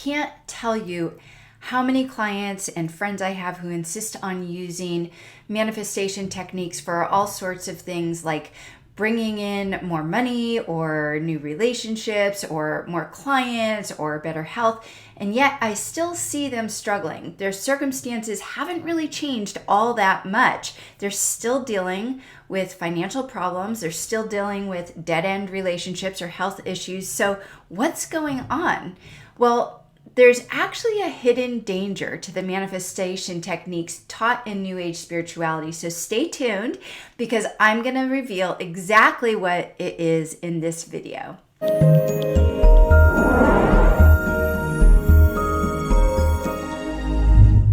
can't tell you how many clients and friends I have who insist on using manifestation techniques for all sorts of things like bringing in more money or new relationships or more clients or better health. And yet I still see them struggling. Their circumstances haven't really changed all that much. They're still dealing with financial problems. They're still dealing with dead-end relationships or health issues. So what's going on? Well, there's actually a hidden danger to the manifestation techniques taught in New Age spirituality. So stay tuned because I'm going to reveal exactly what it is in this video.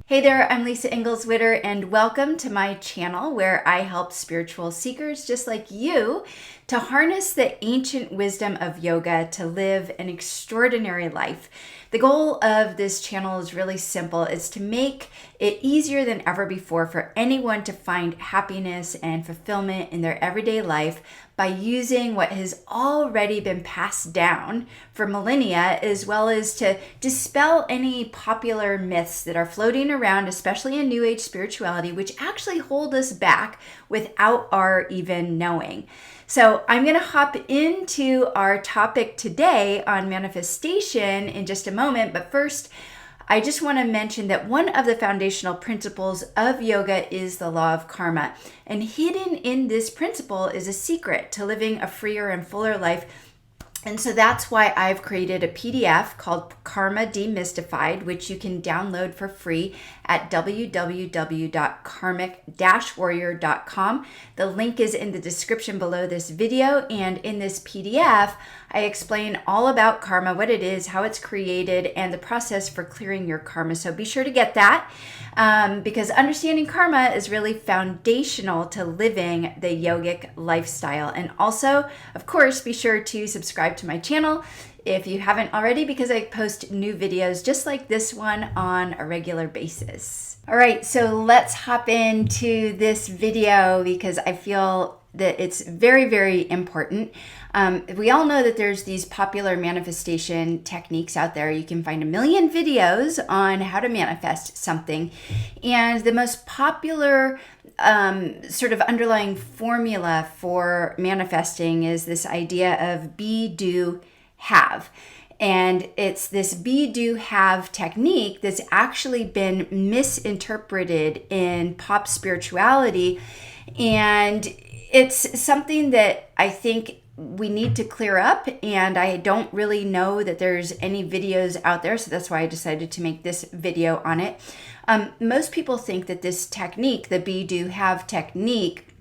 Hey there, I'm Lisa Engles and welcome to my channel where I help spiritual seekers just like you to harness the ancient wisdom of yoga to live an extraordinary life. The goal of this channel is really simple. It's to make it easier than ever before for anyone to find happiness and fulfillment in their everyday life by using what has already been passed down for millennia, as well as to dispel any popular myths that are floating around, especially in New Age spirituality, which actually hold us back without our even knowing. So I'm going to hop into our topic today on manifestation in just a moment. But first, I just want to mention that one of the foundational principles of yoga is the law of karma. And hidden in this principle is a secret to living a freer and fuller life. And so that's why I've created a PDF called Karma Demystified, which you can download for free at www.karmic-warrior.com. The link is in the description below this video, and in this PDF, I explain all about karma, what it is, how it's created, and the process for clearing your karma. So be sure to get that because understanding karma is really foundational to living the yogic lifestyle. And also, of course, be sure to subscribe to my channel if you haven't already, because I post new videos just like this one on a regular basis. All right, so let's hop into this video because I feel that it's very, very important. We all know that there's these popular manifestation techniques out there. You can find a million videos on how to manifest something. And the most popular sort of underlying formula for manifesting is this idea of be, do, have. And it's this be, do, have technique that's actually been misinterpreted in pop spirituality. And it's something that I think we need to clear up, and I don't really know that there's any videos out there, so that's why I decided to make this video on it. Most people think that this technique, the be, do, have technique,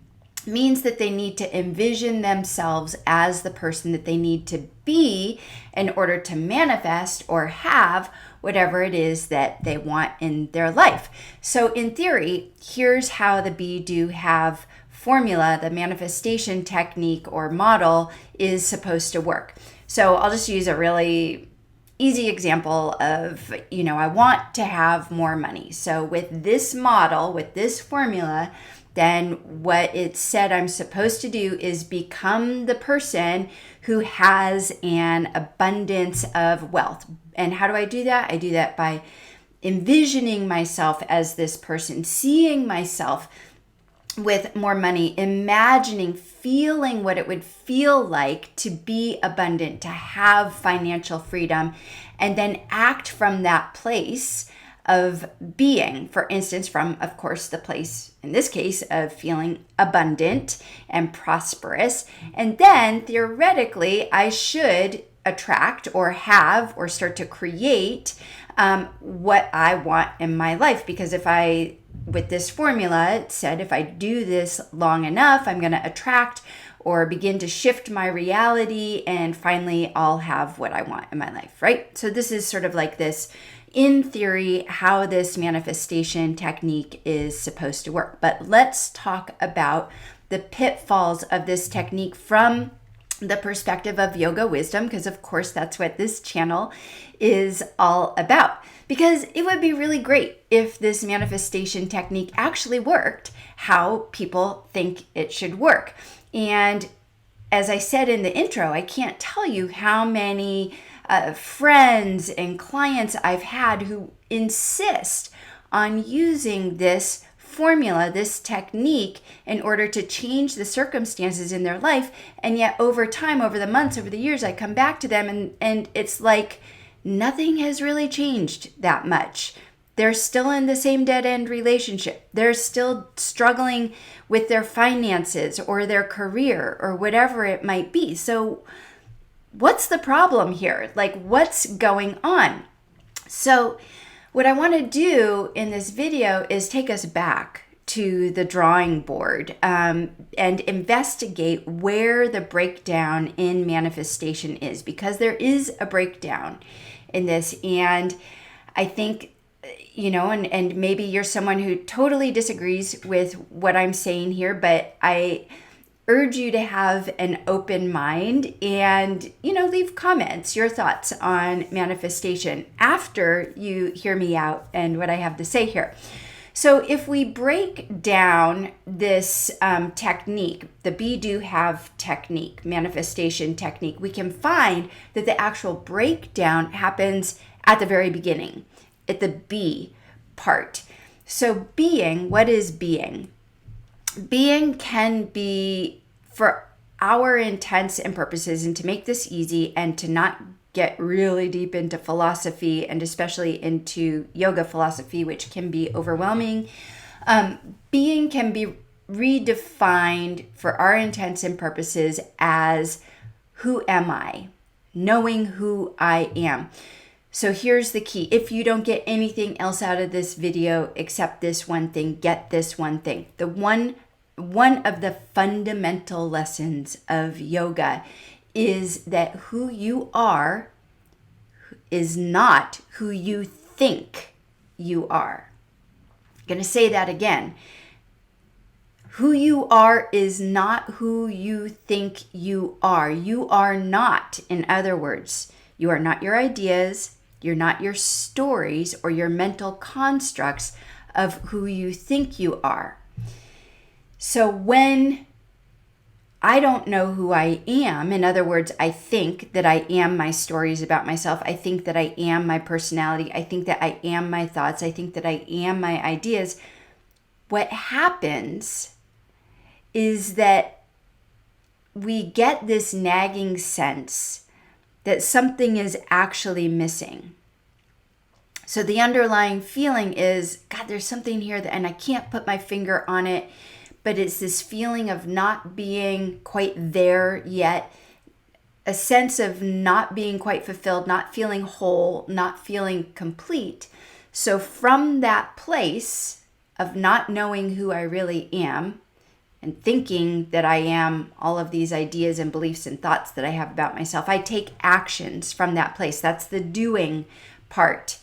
means that they need to envision themselves as the person that they need to be in order to manifest or have whatever it is that they want in their life. So in theory, here's how the be, do, have formula, the manifestation technique or model, is supposed to work. So I'll just use a really easy example of, I want to have more money. So with this model, with this formula, then what it said I'm supposed to do is become the person who has an abundance of wealth. And how do I do that? I do that by envisioning myself as this person, seeing myself with more money, imagining, feeling what it would feel like to be abundant, to have financial freedom, and then act from that place of being, for instance, from, of course, the place, in this case, of feeling abundant and prosperous. And then theoretically, I should attract or have or start to create what I want in my life. Because with this formula, it said if I do this long enough, I'm going to attract or begin to shift my reality, and finally I'll have what I want in my life, right? So this is sort of like this, in theory, how this manifestation technique is supposed to work. But let's talk about the pitfalls of this technique from the perspective of yoga wisdom, because of course that's what this channel is all about. Because it would be really great if this manifestation technique actually worked how people think it should work. And as I said in the intro, I can't tell you how many friends and clients I've had who insist on using this formula, this technique, in order to change the circumstances in their life. And yet over time, over the months, over the years, I come back to them and it's like nothing has really changed that much. They're still in the same dead-end relationship. They're still struggling with their finances or their career or whatever it might be. So what's the problem here? Like, what's going on? So what I want to do in this video is take us back to the drawing board and investigate where the breakdown in manifestation is, because there is a breakdown in this. And I think, and maybe you're someone who totally disagrees with what I'm saying here, but I urge you to have an open mind and, leave comments, your thoughts on manifestation after you hear me out and what I have to say here. So if we break down this technique, the be, do, have technique, manifestation technique, we can find that the actual breakdown happens at the very beginning, at the be part. So being, what is being? Being can be, for our intents and purposes, and to make this easy and to not get really deep into philosophy and especially into yoga philosophy, which can be overwhelming, being can be redefined for our intents and purposes as who am I? Knowing who I am. So here's the key. If you don't get anything else out of this video except this one thing, get this one thing. The one of the fundamental lessons of yoga is that who you are is not who you think you are. I'm going to say that again. Who you are is not who you think you are. You are not, in other words, you are not your ideas, you're not your stories or your mental constructs of who you think you are. So when I don't know who I am, in other words, I think that I am my stories about myself, I think that I am my personality, I think that I am my thoughts, I think that I am my ideas, what happens is that we get this nagging sense that something is actually missing. So the underlying feeling is, God, there's something here and I can't put my finger on it. But it's this feeling of not being quite there yet, a sense of not being quite fulfilled, not feeling whole, not feeling complete. So from that place of not knowing who I really am and thinking that I am all of these ideas and beliefs and thoughts that I have about myself, I take actions from that place. That's the doing part.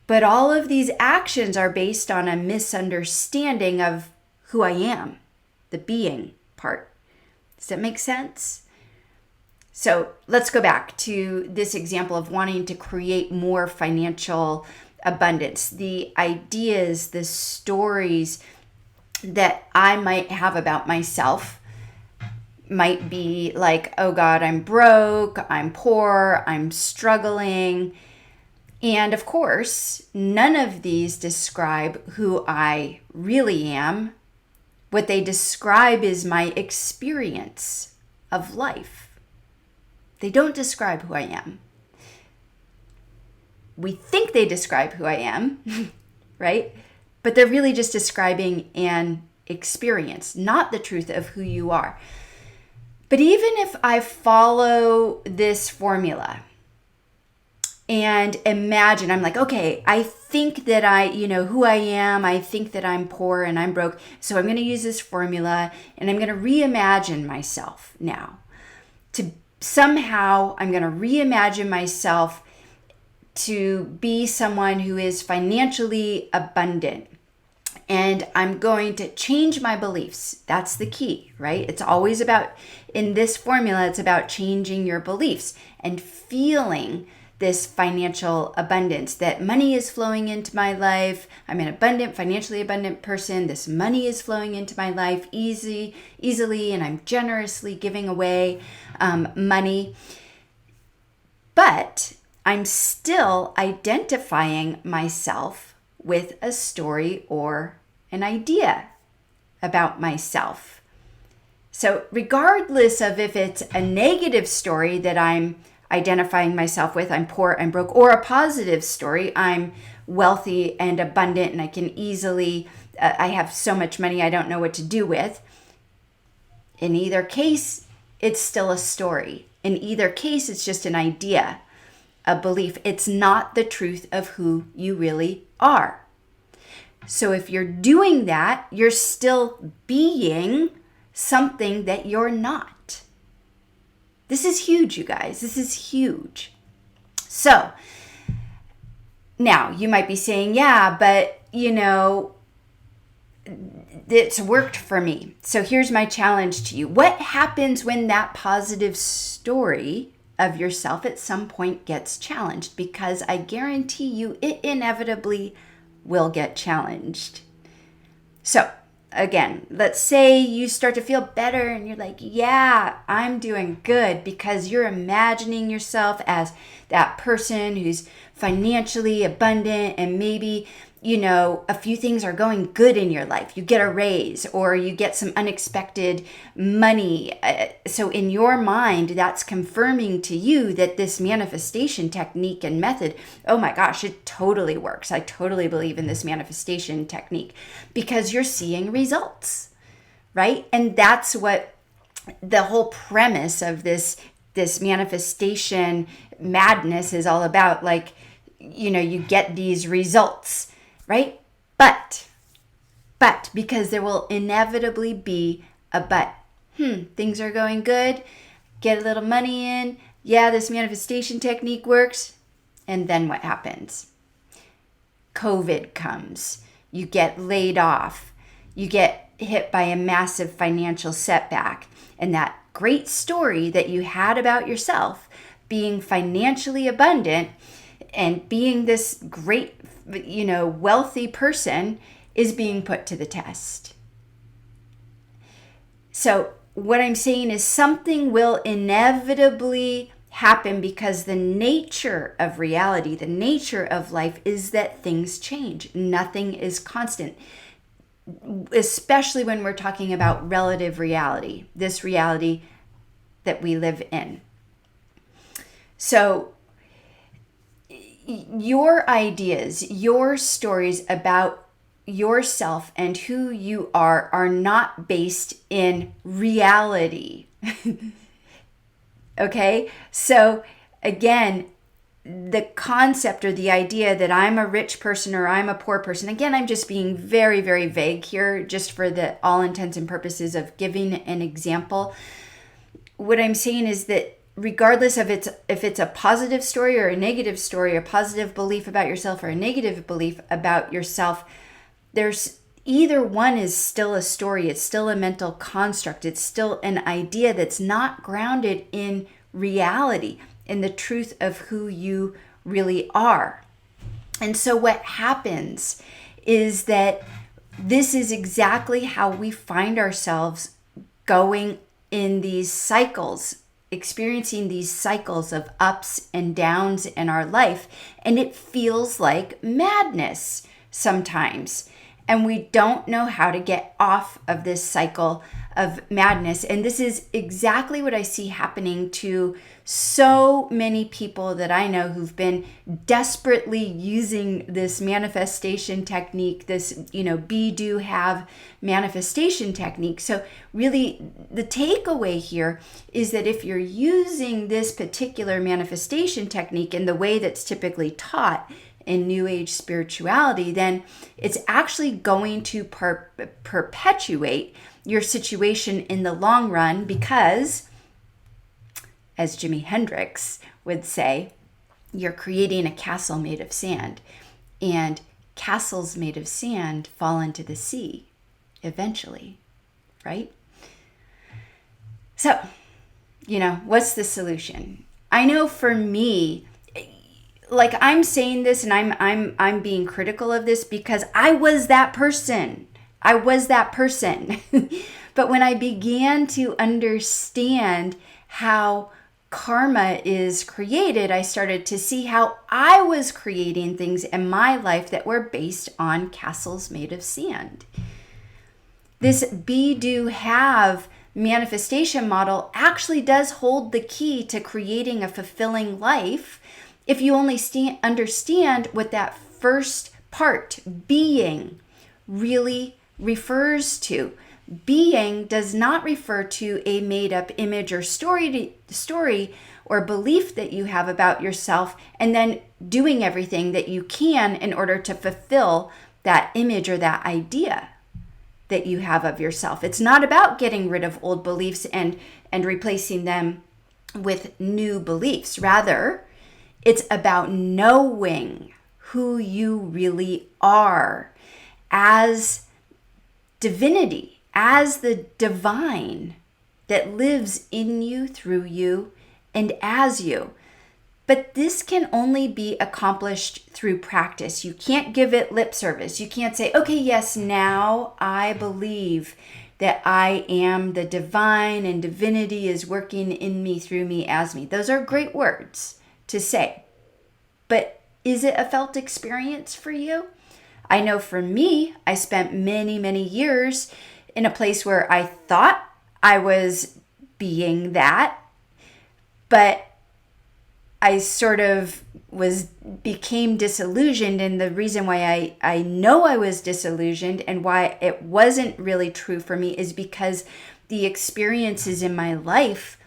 But all of these actions are based on a misunderstanding of who I am, the being part. Does that make sense? So let's go back to this example of wanting to create more financial abundance. The ideas, the stories that I might have about myself might be like, oh God, I'm broke, I'm poor, I'm struggling. And of course, none of these describe who I really am. What they describe is my experience of life. They don't describe who I am. We think they describe who I am, right? But they're really just describing an experience, not the truth of who you are. But even if I follow this formula and imagine, I'm like, okay, I think that who I am, I think that I'm poor and I'm broke. So I'm going to use this formula and I'm going to reimagine myself now. I'm going to reimagine myself to be someone who is financially abundant. And I'm going to change my beliefs. That's the key, right? It's always about, in this formula, it's about changing your beliefs and feeling this financial abundance, that money is flowing into my life. I'm an abundant, financially abundant person. This money is flowing into my life easily, and I'm generously giving away money. But I'm still identifying myself with a story or an idea about myself. So regardless of if it's a negative story that I'm identifying myself with, I'm poor, I'm broke, or a positive story, I'm wealthy and abundant and I can easily, I have so much money I don't know what to do with. In either case, it's still a story. In either case, it's just an idea, a belief. It's not the truth of who you really are. So if you're doing that, you're still being something that you're not. This is huge, you guys. This is huge. So now you might be saying, yeah, but it's worked for me. So here's my challenge to you. What happens when that positive story of yourself at some point gets challenged? Because I guarantee you it inevitably will get challenged. So again, let's say you start to feel better and you're like, yeah, I'm doing good, because you're imagining yourself as that person who's financially abundant, and maybe a few things are going good in your life. You get a raise or you get some unexpected money. So in your mind, that's confirming to you that this manifestation technique and method, oh my gosh, it totally works. I totally believe in this manifestation technique, because you're seeing results, right? And that's what the whole premise of this manifestation madness is all about. Like, you get these results, right? But because there will inevitably be a but. Things are going good. Get a little money in. Yeah, this manifestation technique works. And then what happens? COVID comes. You get laid off. You get hit by a massive financial setback. And that great story that you had about yourself being financially abundant and being this great, wealthy person is being put to the test. So what I'm saying is something will inevitably happen, because the nature of reality, the nature of life is that things change. Nothing is constant, especially when we're talking about relative reality, this reality that we live in. So your ideas, your stories about yourself and who you are not based in reality. Okay? So again, the concept or the idea that I'm a rich person or I'm a poor person, again, I'm just being very, very vague here, just for the all intents and purposes of giving an example. What I'm saying is that regardless of if it's a positive story or a negative story, a positive belief about yourself or a negative belief about yourself, there's either one is still a story. It's still a mental construct. It's still an idea that's not grounded in reality, in the truth of who you really are. And so what happens is that this is exactly how we find ourselves going in these cycles, experiencing these cycles of ups and downs in our life. And it feels like madness sometimes. And we don't know how to get off of this cycle of madness. And this is exactly what I see happening to so many people that I know who've been desperately using this manifestation technique, this, be, do, have manifestation technique. So really the takeaway here is that if you're using this particular manifestation technique in the way that's typically taught in New Age spirituality, then it's actually going to perpetuate your situation in the long run, because, as Jimi Hendrix would say, you're creating a castle made of sand, and castles made of sand fall into the sea eventually, right? So, what's the solution? I know for me, like, I'm saying this and I'm being critical of this because I was that person. But when I began to understand how karma is created, I started to see how I was creating things in my life that were based on castles made of sand. This be, do, have manifestation model actually does hold the key to creating a fulfilling life if you only understand what that first part, being, really refers to. Being does not refer to a made-up image or story or belief that you have about yourself, and then doing everything that you can in order to fulfill that image or that idea that you have of yourself. It's not about getting rid of old beliefs and replacing them with new beliefs. Rather, it's about knowing who you really are as divinity, as the divine that lives in you, through you, and as you. But this can only be accomplished through practice. You can't give it lip service. You can't say, okay, yes, now I believe that I am the divine and divinity is working in me, through me, as me. Those are great words to say. But is it a felt experience for you? I know for me, I spent many, many years in a place where I thought I was being that, but I sort of became disillusioned. And the reason why I know I was disillusioned and why it wasn't really true for me is because the experiences in my life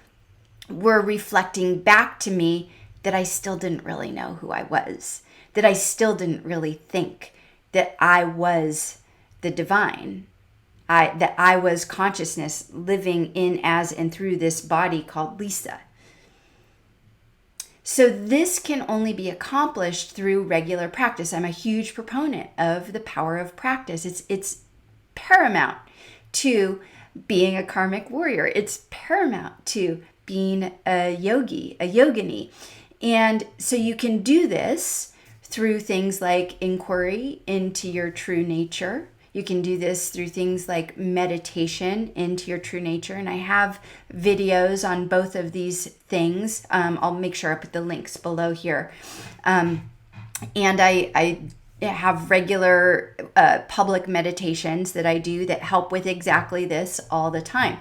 were reflecting back to me that I still didn't really know who I was, that I still didn't really think that I was the divine, that I was consciousness living in, as, and through this body called Lisa. So this can only be accomplished through regular practice. I'm a huge proponent of the power of practice. It's paramount to being a karmic warrior. It's paramount to being a yogi, a yogini. And so you can do this through things like inquiry into your true nature. You can do this through things like meditation into your true nature. And I have videos on both of these things. I'll make sure I put the links below here. And I have regular public meditations that I do that help with exactly this all the time.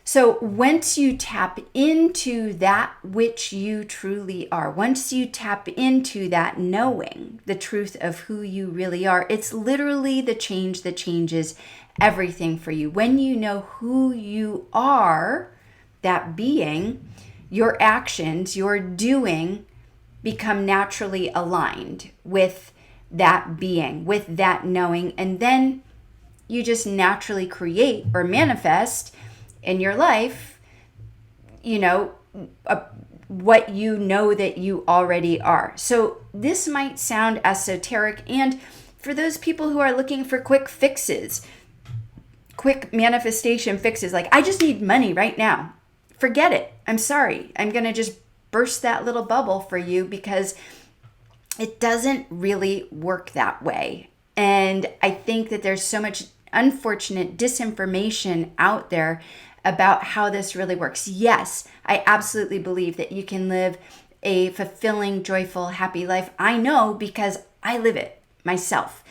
So once you tap into that which you truly are, once you tap into that knowing the truth of who you really are, it's literally the change that changes everything for you. When you know who you are, that being, your actions, your doing become naturally aligned with that being, with that knowing, and then you just naturally create or manifest in your life, what you know that you already are. So this might sound esoteric, and for those people who are looking for quick fixes, quick manifestation fixes, like I just need money right now, forget it. I'm sorry. I'm going to just burst that little bubble for you because it doesn't really work that way. And I think that there's so much unfortunate disinformation out there about how this really works. Yes, I absolutely believe that you can live a fulfilling, joyful, happy life. I know because I live it myself.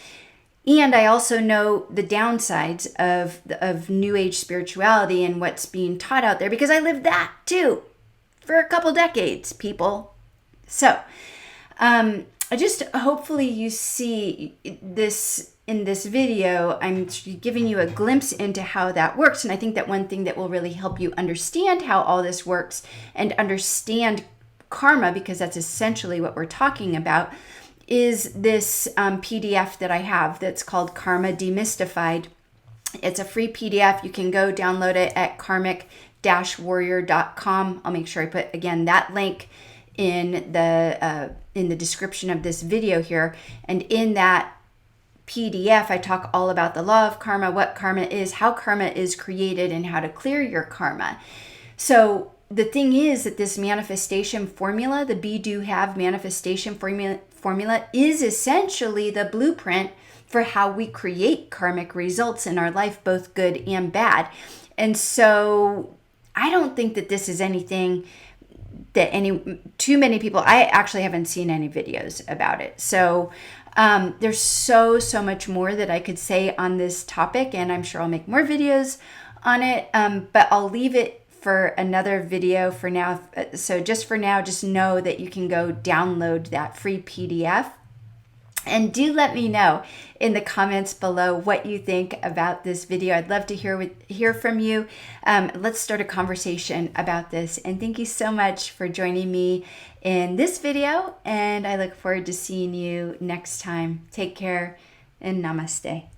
And I also know the downsides of New Age spirituality and what's being taught out there because I lived that too for a couple decades, people. So, hopefully you see this in this video. I'm giving you a glimpse into how that works. And I think that one thing that will really help you understand how all this works and understand karma, because that's essentially what we're talking about, is this PDF that I have that's called Karma Demystified. It's a free PDF. You can go download it at karmic-warrior.com. I'll make sure I put, again, that link in the description of this video here. And in that PDF, I talk all about the law of karma, what karma is, how karma is created, and how to clear your karma. So the thing is that this manifestation formula, the be, do, have manifestation formula is essentially the blueprint for how we create karmic results in our life, both good and bad. And so I don't think that this is anything that too many people, I actually haven't seen any videos about it. So there's so much more that I could say on this topic, and I'm sure I'll make more videos on it, but I'll leave it for another video for now. So just for now, just know that you can go download that free PDF. And do let me know in the comments below what you think about this video. I'd love to hear from you. Let's start a conversation about this. And thank you so much for joining me in this video. And I look forward to seeing you next time. Take care and namaste.